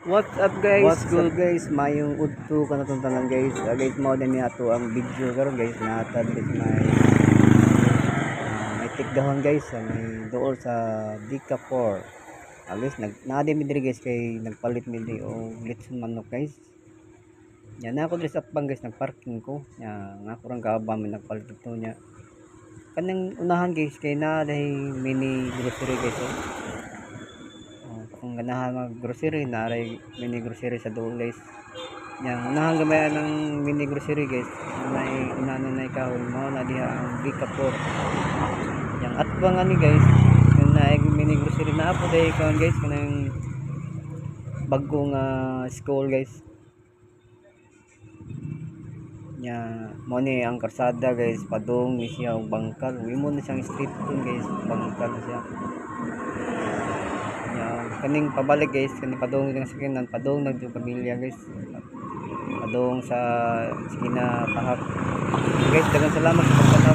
What's up guys? What's up guys? Mayong udto ka na tanan guys. Guys mo din ato ang video karon guys natad guys may tikdahon guys may dool sa Dika 4. Guys nade mi diri guys kay nagpalit mi di og litson manok guys. Yan ako diri sa pang guys nagparking ko. Nga ako rang kaaba mi nagpalit ito nya. Kanang unahan guys kay na dahi mini grocery guys. Kung ganahan mag grocery naray mini grocery sa dool guys. Yang unahan gamay ng mini grocery guys. May inano na kahon mo na diha ang Dika 4. Yang atbang ani guys. Yung naig mini grocery na po dahil kahon guys kanang bagong school guys. Nya mo ni ang karsada guys padung ni siya og bangkal. Imo na siyang street dun guys, bangkal na siya. Kaning pabalik guys kaning padung ng sakinan padung nagdo pamilya guys padung sa skina pahak guys daghang salamat sa pagtanaw.